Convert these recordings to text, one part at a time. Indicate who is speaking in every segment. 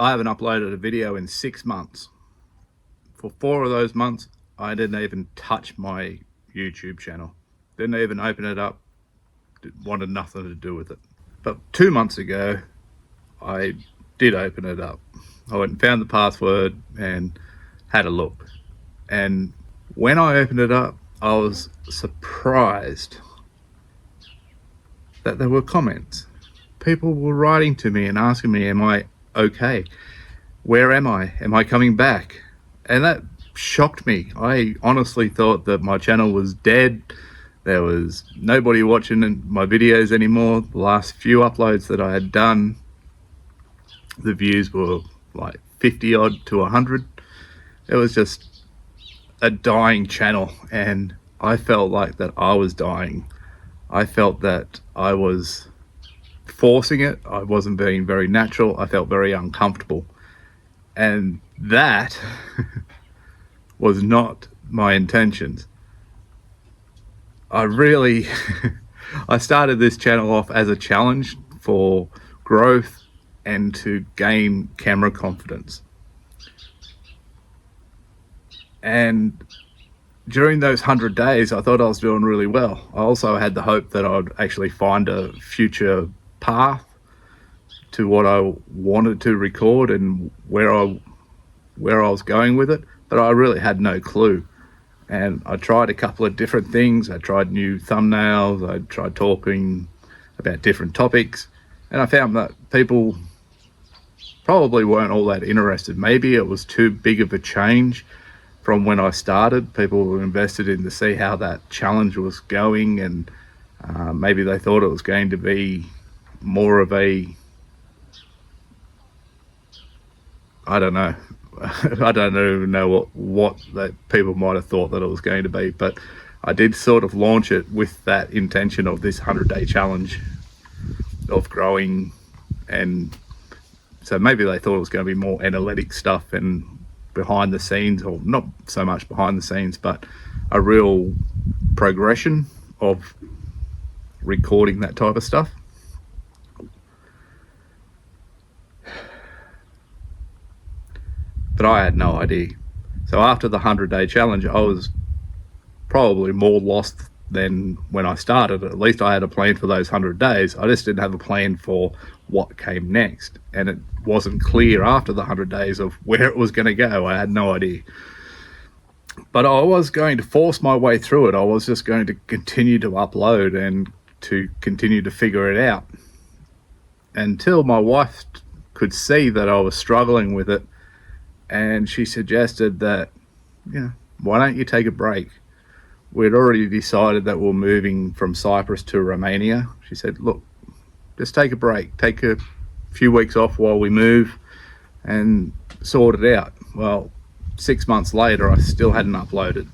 Speaker 1: I haven't uploaded a video in 6 months. For 4 of those months, I didn't even touch my YouTube channel. Didn't even open it up. Wanted nothing to do with it. But 2 months ago, I did open it up. I went and found the password and had a look. And when I opened it up, I was surprised that there were comments. People were writing to me and asking me, am I okay? Where am I? Am I coming back? And that shocked me. I honestly thought that my channel was dead. There was nobody watching my videos anymore. The last few uploads that I had done, the views were like 50 odd to 100. It was just a dying channel, and I felt like that I was dying. I felt that I was forcing it. I wasn't being very natural. I felt very uncomfortable, and that was not my intentions. I started this channel off as a challenge for growth and to gain camera confidence. And during those 100 days, I thought I was doing really well. I also had the hope that I'd actually find a future path to what I wanted to record and where I was going with it, but I really had no clue. And I tried a couple of different things. I tried new thumbnails. I tried talking about different topics, and I found that people probably weren't all that interested. Maybe it was too big of a change from when I started. People were invested in to see how that challenge was going, and maybe they thought it was going to be more of a, I don't know. I don't even know what that people might have thought that it was going to be, but I did sort of launch it with that intention of this 100-day challenge of growing. And so maybe they thought it was going to be more analytic stuff and behind the scenes, or not so much behind the scenes, but a real progression of recording that type of stuff. But I had no idea. So after the 100-day challenge, I was probably more lost than when I started. At least I had a plan for those 100 days. I just didn't have a plan for what came next. And it wasn't clear after the 100 days of where it was going to go. I had no idea. But I was going to force my way through it. I was just going to continue to upload and to continue to figure it out until my wife could see that I was struggling with it. And she suggested that, why don't you take a break? We'd already decided that we're moving from Cyprus to Romania. She said, look, just take a break. Take a few weeks off while we move and sort it out. Well, 6 months later, I still hadn't uploaded.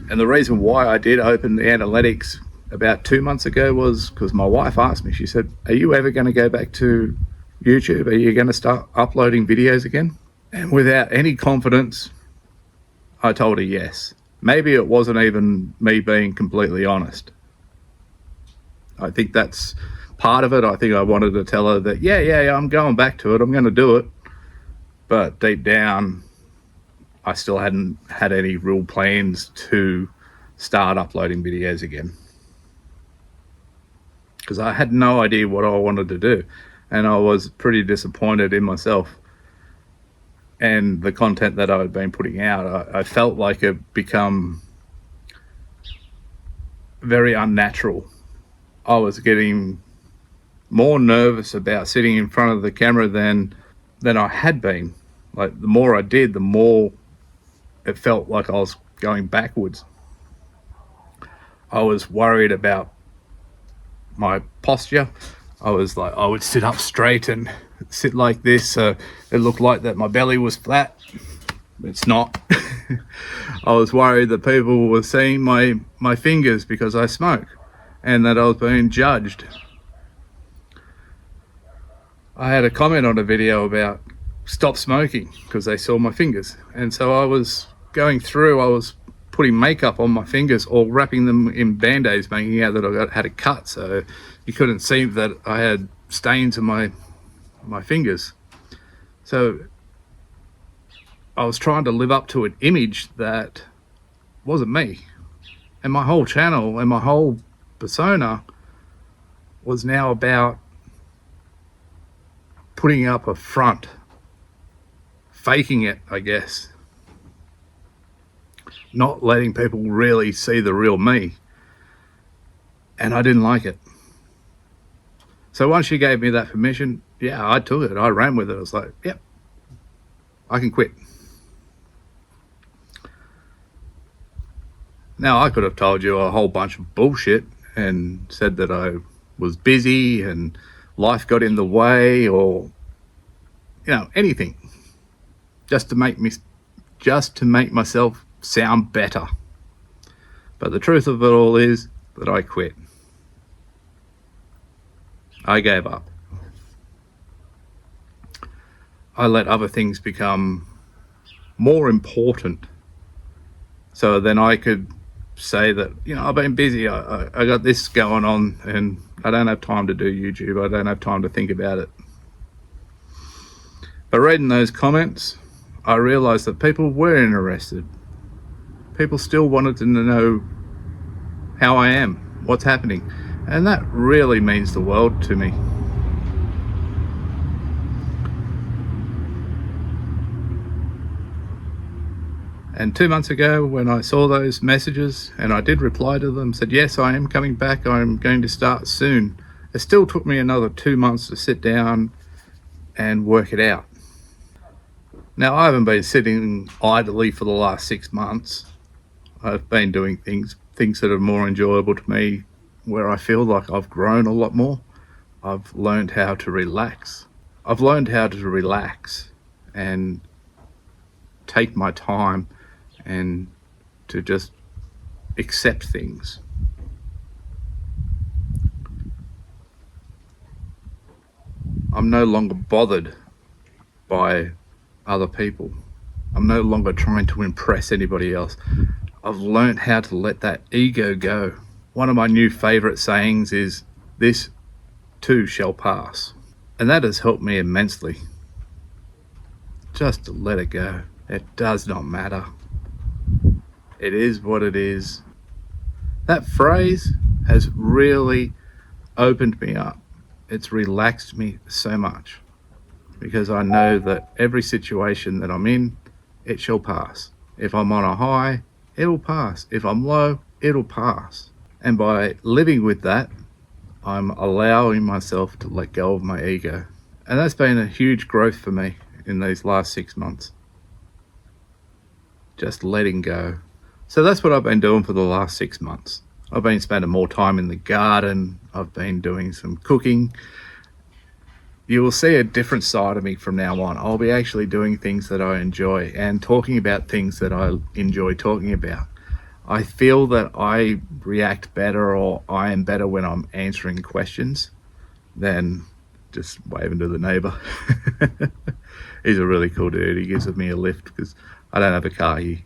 Speaker 1: And the reason why I did open the analytics about 2 months ago was because my wife asked me, she said, are you ever going to go back to YouTube? Are you going to start uploading videos again? And without any confidence, I told her yes. Maybe it wasn't even me being completely honest. I think that's part of it. I think I wanted to tell her that, yeah, I'm going back to it. I'm going to do it. But deep down, I still hadn't had any real plans to start uploading videos again, because I had no idea what I wanted to do. And I was pretty disappointed in myself and the content that I had been putting out. I felt like it become very unnatural. I was getting more nervous about sitting in front of the camera than I had been. Like, the more I did, the more it felt like I was going backwards. I was worried about my posture. I was like, I would sit up straight and sit like this. It looked like that my belly was flat. It's not. I was worried that people were seeing my fingers because I smoke, and that I was being judged. I had a comment on a video about stop smoking because they saw my fingers. And so I was going through, I was putting makeup on my fingers or wrapping them in band-aids, making out that I had a cut, so you couldn't see that I had stains on my fingers. So I was trying to live up to an image that wasn't me. And my whole channel and my whole persona was now about putting up a front, faking it, I guess. Not letting people really see the real me. And I didn't like it. So once she gave me that permission, yeah, I took it. I ran with it. I was like, yep, I can quit. Now, I could have told you a whole bunch of bullshit and said that I was busy and life got in the way, or, anything, just to make myself sound better. But the truth of it all is that I quit. I gave up. I let other things become more important, so then I could say that, I've been busy, I got this going on, and I don't have time to do YouTube, I don't have time to think about it. But reading those comments, I realized that people were interested. People still wanted to know how I am, what's happening, and that really means the world to me. And 2 months ago, when I saw those messages and I did reply to them, said, yes, I am coming back, I'm going to start soon. It still took me another 2 months to sit down and work it out. Now, I haven't been sitting idly for the last 6 months. I've been doing things that are more enjoyable to me, where I feel like I've grown a lot more. I've learned how to relax. I've learned how to relax and take my time and to just accept things. I'm no longer bothered by other people. I'm no longer trying to impress anybody else. I've learned how to let that ego go. One of my new favorite sayings is, this too shall pass. And that has helped me immensely. Just to let it go. It does not matter. It is what it is. That phrase has really opened me up. It's relaxed me so much, because I know that every situation that I'm in, it shall pass. If I'm on a high, it'll pass. If I'm low, it'll pass. And by living with that, I'm allowing myself to let go of my ego. And that's been a huge growth for me in these last 6 months. Just letting go. So that's what I've been doing for the last 6 months. I've been spending more time in the garden. I've been doing some cooking. You will see a different side of me from now on. I'll be actually doing things that I enjoy and talking about things that I enjoy talking about. I feel that I react better, or I am better when I'm answering questions than just waving to the neighbour. He's a really cool dude. He gives me a lift because I don't have a car here.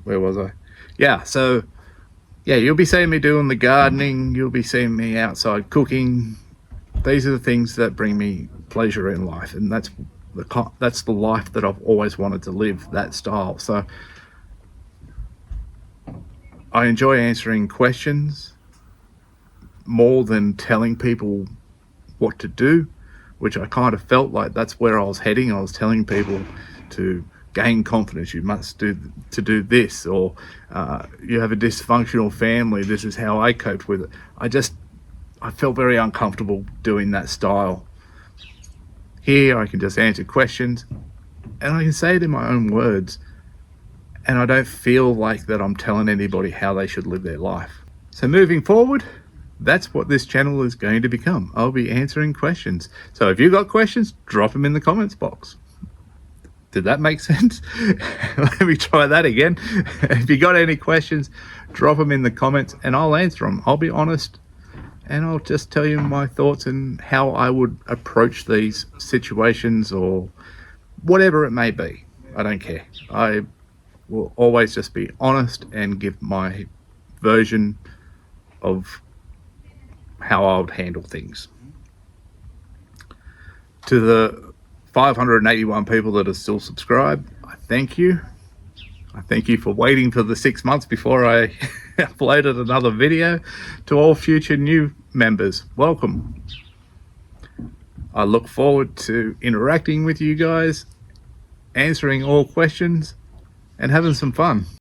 Speaker 1: Where was I? Yeah, so you'll be seeing me doing the gardening, you'll be seeing me outside cooking. These are the things that bring me pleasure in life, and that's the life that I've always wanted to live, that style. So I enjoy answering questions more than telling people what to do, which I kind of felt like that's where I was heading. I was telling people to gain confidence, you must do this, or you have a dysfunctional family, this is how I coped with it. I felt very uncomfortable doing that style. Here I can just answer questions and I can say it in my own words, and I don't feel like that I'm telling anybody how they should live their life. So moving forward, that's what this channel is going to become. I'll be answering questions. So if you've got questions, drop them in the comments box. Did that make sense? Let me try that again. If you got any questions, drop them in the comments and I'll answer them. I'll be honest, and I'll just tell you my thoughts and how I would approach these situations, or whatever it may be. I don't care. I will always just be honest and give my version of how I would handle things. To the 581 people that are still subscribed, I thank you. I thank you for waiting for the 6 months before I uploaded another video. To all future new members, welcome. I look forward to interacting with you guys, answering all questions, and having some fun.